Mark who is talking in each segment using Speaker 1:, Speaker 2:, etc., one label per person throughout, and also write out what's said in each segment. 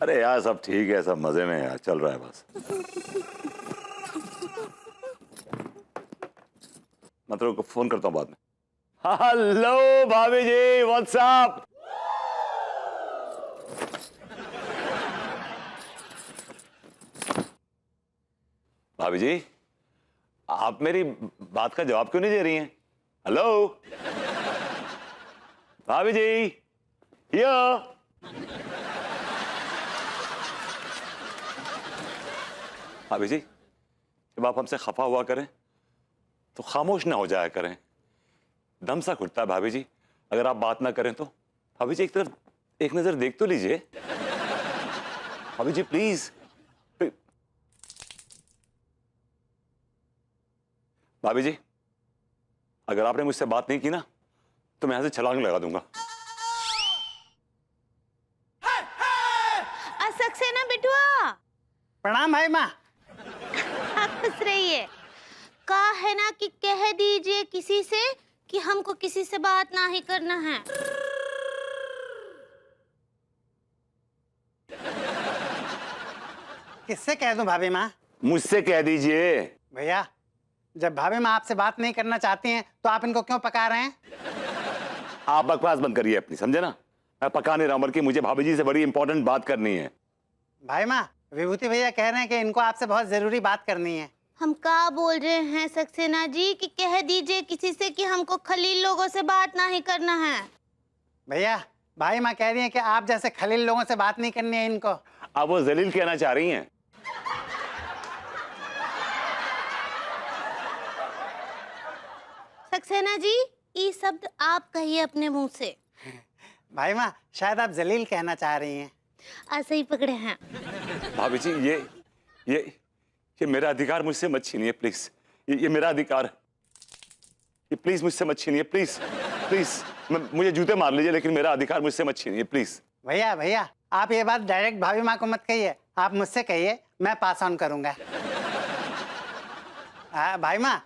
Speaker 1: अरे यार सब ठीक है, सब मजे में यार, चल रहा है बस। मैं तेरे को फोन करता हूँ बाद में। हेलो भाभी जी, व्हाट्स अप? भाभी जी, आप मेरी बात का जवाब क्यों नहीं दे रही हैं? हेलो भाभी जी, हियर। भाभी जी, जब आप हमसे खफा हुआ करें तो खामोश ना हो जाया करें। दम सा घुटता है भाभी जी अगर आप बात ना करें तो। भाभी जी एक तरफ एक नजर देख तो लीजिए। भाभी जी प्लीज। भाभी जी, अगर आपने मुझसे बात नहीं की ना तो मैं यहां से छलांग लगा दूंगा।
Speaker 2: सक्सेना बिटुआ।
Speaker 3: प्रणाम भाई माँ।
Speaker 2: आप हंस रही है। कहा है ना कि कह दीजिए किसी से कि हमको किसी से बात ना ही करना है।
Speaker 3: किससे कह दूं भाभी माँ?
Speaker 1: मुझसे कह दीजिए।
Speaker 3: भैया, जब भाभी माँ आपसे बात नहीं करना चाहती हैं तो आप इनको क्यों पका रहे हैं?
Speaker 1: आप बकवास बंद करिए अपनी, समझे ना? मैं पका नहीं रहा हूं, बल्कि मुझे भाभी जी से बड़ी इंपॉर्टेंट बात करनी है।
Speaker 3: भाई माँ, विभूति भैया कह रहे हैं कि इनको आपसे बहुत जरूरी बात करनी है।
Speaker 2: हम क्या बोल रहे हैं सक्सेना जी कि कह दीजिए किसी से कि हमको खलील लोगों से बात ना ही करना है।
Speaker 3: भैया, भाई माँ कह रही हैं कि आप जैसे खलील लोगों से बात नहीं करनी है इनको।
Speaker 1: आप वो जलील कहना चाह रही हैं?
Speaker 2: सक्सेना जी, ये शब्द आप कहिए अपने मुंह से।
Speaker 3: भाई माँ, शायद आप जलील कहना चाह रही हैं।
Speaker 2: ऐसे ही पकड़े हैं।
Speaker 1: भाभी जी ये मेरा अधिकार मुझसे मत छीनिए प्लीज। ये मेरा अधिकार है, ये प्लीज मुझसे मत छीनिए प्लीज प्लीज। मुझे जूते मार लीजिए लेकिन मेरा अधिकार मुझसे मत छीनिए प्लीज।
Speaker 3: भैया भैया, आप ये बात डायरेक्ट भाभी माँ को मत कहिए, आप मुझसे कहिए, मैं पास ऑन करूंगा। भाई माँ,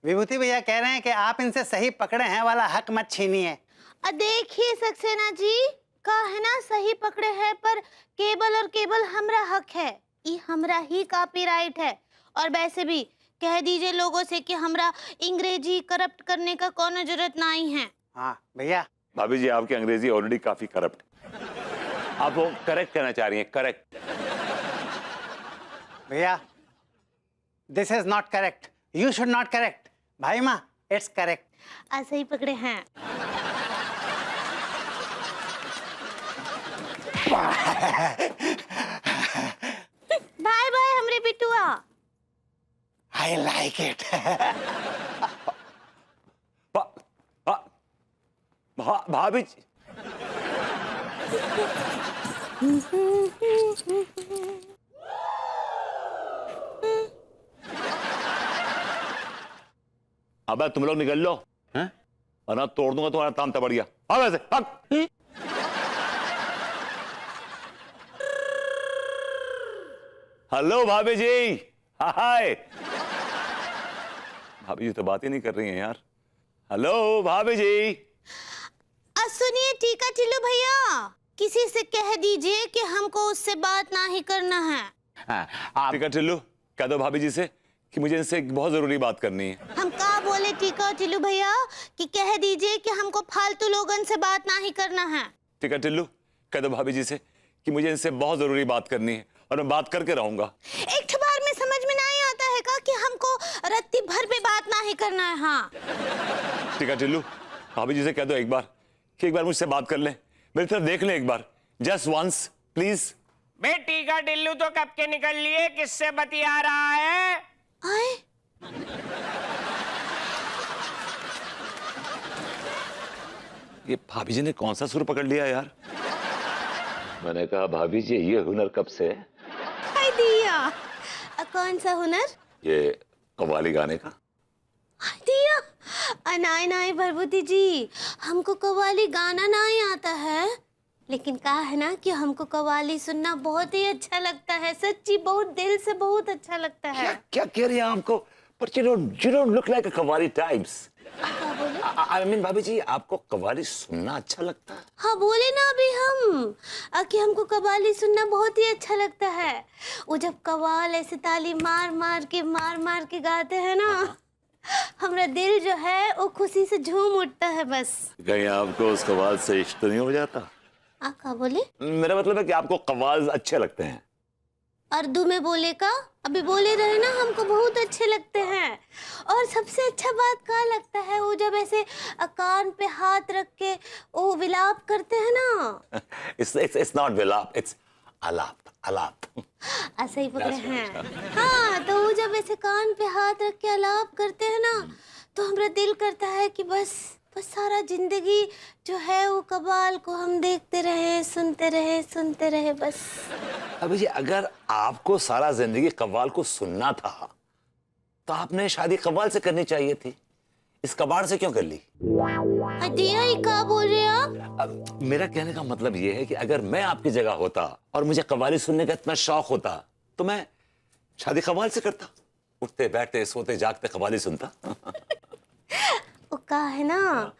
Speaker 3: विभूति भैया कह रहे हैं कि आप इनसे सही पकड़े हैं वाला हक मत छीनिए।
Speaker 2: देखिए सक्सेना जी, का है ना सही पकड़े हैं, पर केवल और केवल हमरा हक है, ये हमरा ही कॉपीराइट है। और वैसे भी कह दीजिए लोगों से कि हमरा अंग्रेजी करप्ट करने का कोनो जरूरत नहीं है।
Speaker 3: हाँ भैया।
Speaker 1: भाभी जी, आपकी अंग्रेजी ऑलरेडी काफी करप्ट। आप वो करेक्ट कहना चाह रही हैं, करेक्ट।
Speaker 3: भैया, this is not correct, you should not correct. भाई माँ, इट्स करेक्ट।
Speaker 2: ऐसे ही पकड़े हैं। बाय बाय हमरे बिटुआ।
Speaker 3: I like it.
Speaker 1: भाभी जी, अबे तुम लोग निकल लो हैं, वरना तोड़ दूंगा तुम्हारा ताम तबड़िया। अब ऐसे भाग। हेलो भाभी जी, हाय। भाभी जी तो बात ही नहीं कर रही हैं यार। हेलो भाभी जी।
Speaker 2: सुनिए टीका टिल्लू भैया, किसी से कह दीजिए कि हमको उससे बात ना ही करना है।
Speaker 1: टीका टिल्लू कह दो भाभी जी से कि मुझे इनसे एक बहुत जरूरी बात करनी है।
Speaker 2: हम क्या बोले टीका टिल्लू भैया कि कह दीजिए कि हमको फालतू लोगन से बात ना ही करना है।
Speaker 1: टीका टिल्लू कह दो भाभी जी से कि मुझे इनसे बहुत जरूरी बात करनी है और मैं बात करके रहूंगा।
Speaker 2: एक बार में समझ में नहीं आता है का कि हमको रत्ती भर पे बात ना ही करना है। हाँ
Speaker 1: टीका टिल्लू, भाभी जी से कह दो एक बार कि एक बार मुझसे बात कर ले, मेरी तरफ देख ले एक बार, जस्ट वंस प्लीज।
Speaker 4: बेटी का टिल्लू तो कब के निकल लिए, किससे बतिया रहा है?
Speaker 2: आए?
Speaker 1: ये भाभी जी ने कौन सा सुर पकड़ लिया यार? मैंने कहा भाभी जी ये हुनर कब से है?
Speaker 2: दिया। कौन सा हुनर?
Speaker 1: ये कव्वाली गाने का।
Speaker 2: दिया। नहीं नहीं भरभूति जी, हमको कव्वाली गाना नहीं आता है, लेकिन कहा है ना कि हमको कव्वाली सुनना बहुत ही अच्छा लगता है। सच्ची बहुत दिल से बहुत अच्छा लगता है।
Speaker 1: क्या कह रही हैं आपको? But you don't look like a qawwali types. I mean भाभी जी, आपको कव्वाली सुनना अच्छा लगता है?
Speaker 2: हाँ बोले ना अभी हम कि हमको कव्वाली सुनना बहुत ही अच्छा लगता है। वो जब कव्वाल ऐसे ताली मार मार के गाते हैं ना, हमारा दिल जो है वो खुशी से झूम उठता है बस।
Speaker 1: कहीं आपको उस कव्वाल से इश्क तो नहीं हो जाता?
Speaker 2: क्या बोले?
Speaker 1: मेरा मतलब है कि आपको कव्वाल अच्छे लगते हैं।
Speaker 2: उर्दू में बोले का, अभी बोले रहे ना, हमको बहुत अच्छे लगते हैं। और सबसे अच्छा बात क्या लगता है, वो जब ऐसे कान पे हाथ रख के वो विलाप करते हैं ना।
Speaker 1: It's not विलाप, it's आलाप।
Speaker 2: ऐसे ही पकड़े हैं। हाँ, तो वो जब ऐसे कान पे हाथ रख के आलाप करते हैं ना, तो हमारा दिल करता है कि बस सारा जिंदगी जो है वो कव्वाल को हम देखते रहे, सुनते रहे बस।
Speaker 1: अभी जी, अगर आपको सारा जिंदगी कव्वाल को सुनना था तो आपने शादी कव्वाल से करनी चाहिए थी। इस कबाड़ से क्यों कर ली?
Speaker 2: दिया ही क्या बोल रहे आप?
Speaker 1: अब मेरा कहने का मतलब ये है कि अगर मैं आपकी जगह होता और मुझे कव्वाली सुनने का इतना शौक होता तो मैं शादी कव्वाल से करता। उठते बैठते सोते जागते कव्वाली सुनता।
Speaker 2: वो कहा है ना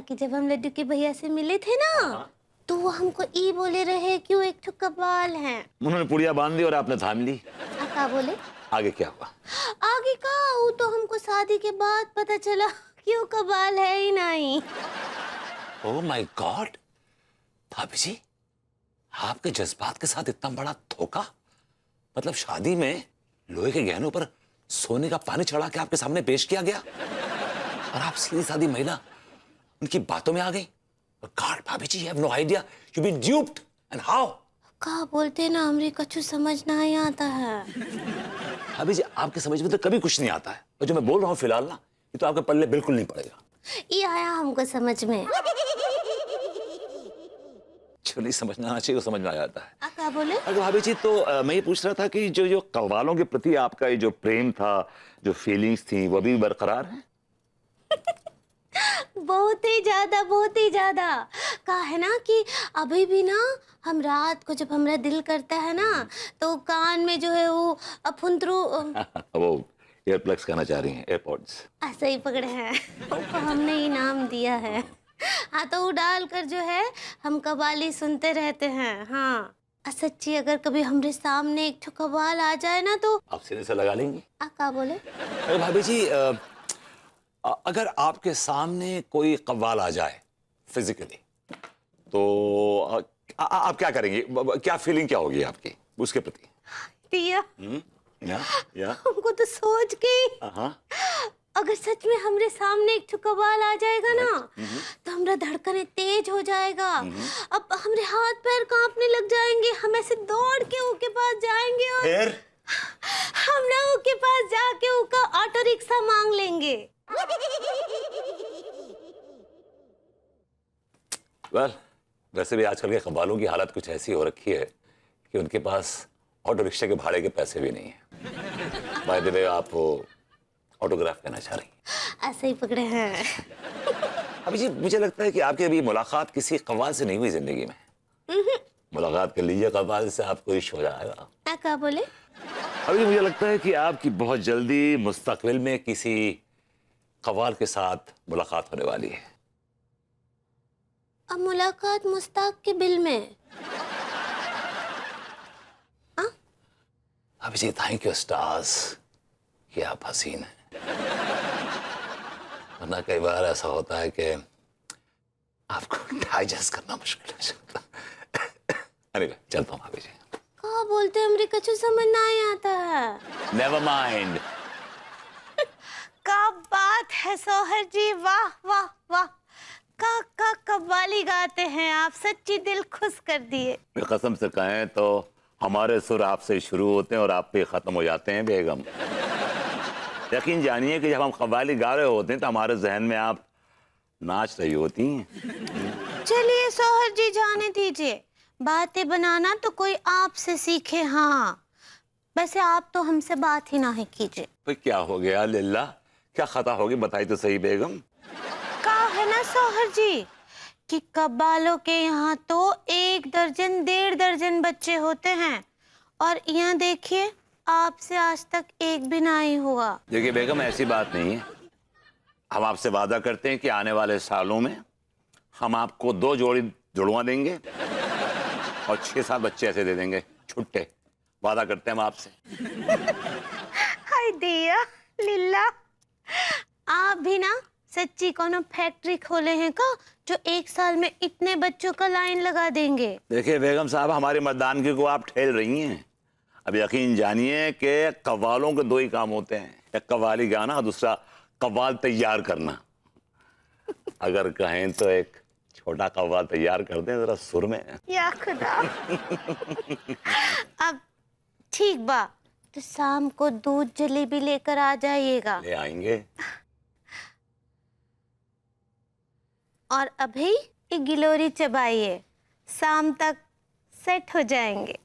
Speaker 2: कि जब हम लड्डू के भैया से मिले थे ना, तो वो हमको ई बोले रहे कि वो एक ठो कव्वाल है।
Speaker 1: उन्होंने पुड़िया बांध दी और आपने थाम ली।
Speaker 2: क्या बोले?
Speaker 1: आगे क्या हुआ?
Speaker 2: आगे का वो तो हमको शादी के बाद पता चला कि वो कव्वाल है ही नहीं।
Speaker 1: ओह माय गॉड, भाभी जी, आपके जज्बात के साथ इतना बड़ा धोखा। मतलब शादी में लोहे के गहनों पर सोने का पानी चढ़ा के आपके सामने पेश किया गया और आप सीधी सादी महिला उनकी बातों में आ गई। गॉड भाभी जी, you have no idea, you've been duped and how?
Speaker 2: क्या बोलते ना, हमरे कछु समझ ना ही आता है।
Speaker 1: भाभी जी, आपके समझ में तो कभी कुछ नहीं आता है, और जो मैं बोल रहा हूँ फिलहाल ना, ये तो आपके पल्ले बिल्कुल नहीं पड़ेगा।
Speaker 2: ये आया हमको समझ में।
Speaker 1: जो नहीं समझना आना चाहिए वो समझ में आ जाता है।
Speaker 2: क्या बोले?
Speaker 1: अगर भाभी जी, तो मैं ये पूछ रहा था कि जो कव्वालों के प्रति आपका ये जो प्रेम था, जो फीलिंग्स थी, वो भी बरकरार है?
Speaker 2: बहुत ही ज्यादा। कहा है ना कि अभी भी ना हम रात को जब हमारा दिल करता है ना, तो कान में जो है वो अफुंतरू
Speaker 1: वो ईयरप्लग्स कहना चाह रही हैं, एयरपॉड्स।
Speaker 2: ऐसे ही पकड़े हैं। उसको हमने इनाम दिया है। हाँ, तो वो डाल कर जो है हम कव्वाली सुनते रहते हैं। हाँ, सच्ची अगर कभी हमारे सामने एक ठो कव्वाल आ जाए ना, तो
Speaker 1: आप सीने से लगा लेंगी?
Speaker 2: क्या बोले?
Speaker 1: अरे भाभी जी, अगर आपके सामने कोई कव्वाल आ जाए फिजिकली, तो आप क्या करेंगे? क्या फीलिंग क्या होगी आपकी उसके प्रति?
Speaker 2: दिया
Speaker 1: या
Speaker 2: हमको तो सोच के अगर सच में हमरे सामने एक ठो कव्वाल आ जाएगा ना, तो हमारा धड़कने तेज हो जाएगा। अब हमरे हाथ पैर कांपने लग जाएंगे। हम ऐसे दौड़ के उसके पास जाएंगे और
Speaker 1: फिर
Speaker 2: हम ना उसके पास जाके उसका ऑटो रिक्शा मांग लेंगे।
Speaker 1: वेल, वैसे भी आजकल के कव्वालों की हालत कुछ ऐसी हो रखी है कि उनके पास ऑटो रिक्शा के भाड़े के पैसे भी नहीं है। बाय द वे, आप ऑटोग्राफ करना चाह रही हैं?
Speaker 2: ऐसे ही पकड़े हैं।
Speaker 1: अभी जी, मुझे लगता है कि आपकी अभी मुलाकात किसी कव्वाल से नहीं हुई जिंदगी में। मुलाकात कर लीजिए कव्वाल से, आपको इश्क हो जाएगा।
Speaker 2: क्या बोले?
Speaker 1: अभी मुझे लगता है कि आपकी बहुत जल्दी मुस्तकबिल में किसी कव्वाल के साथ मुलाकात होने वाली है।
Speaker 2: अब मुलाकात मुस्ताक के बिल में।
Speaker 1: अभी जी, थैंक यू स्टार्स कि आप हसीन हैं। वरना कई बार ऐसा होता है कि आपको डाइजेस्ट करना मुश्किल हो जाता है। अरे चलता हूँ भाभी जी।
Speaker 2: क्या बोलते हैं, हमरे कछु समझ ना ही आता है।
Speaker 1: Never mind.
Speaker 2: क्या बात है सोहर जी, वाह वाह वाह। का कव्वाली गाते हैं आप, सच्ची दिल खुश कर दिए।
Speaker 1: कसम से कहें तो हमारे सुर आपसे शुरू होते हैं और आप पे खत्म हो जाते हैं बेगम। यकीन जानिए कि जब हम कव्वाली गा रहे होते हैं तो हमारे जहन में आप नाच रही होती हैं।
Speaker 2: चलिए सोहर जी, जाने दीजिए। बातें बनाना तो कोई आपसे सीखे। हाँ, वैसे आप तो हमसे बात ही ना ही कीजिए।
Speaker 1: तो क्या हो गया लिल्ला, क्या खता होगी बताई तो सही बेगम।
Speaker 2: कहा है ना सोहर जी कि कव्वालों के यहाँ तो 1 दर्जन 1.5 दर्जन बच्चे होते हैं, और यहाँ देखिए आपसे आज तक एक भी नहीं हुआ।
Speaker 1: देखिए बेगम, ऐसी बात नहीं है। हम आपसे वादा करते हैं कि आने वाले सालों में हम आपको 2 जोड़ी जुड़वा देंगे और 6-7 बच्चे ऐसे दे देंगे छुट्टे। वादा करते हैं हम आपसे।
Speaker 2: हाय दिया लीला, आप भी ना सच्ची कोनो फैक्ट्री खोले हैं का जो 1 साल में इतने बच्चों का लाइन लगा देंगे।
Speaker 1: देखिए बेगम साहब, हमारी मतदान को आप ठेल रही हैं। अब यकीन जानिए कि कव्वालों के 2 ही काम होते हैं, एक कव्वाली गाना और दूसरा कव्वाल तैयार करना। अगर कहें तो एक छोटा कव्वाल तैयार कर दें जरा सुर में।
Speaker 2: या खुदा। अब ठीक बा, तो शाम को दूध जलेबी लेकर आ जाइएगा।
Speaker 1: ले आएंगे।
Speaker 2: और अभी एक गिलोरी चबाइए, शाम तक सेट हो जाएंगे।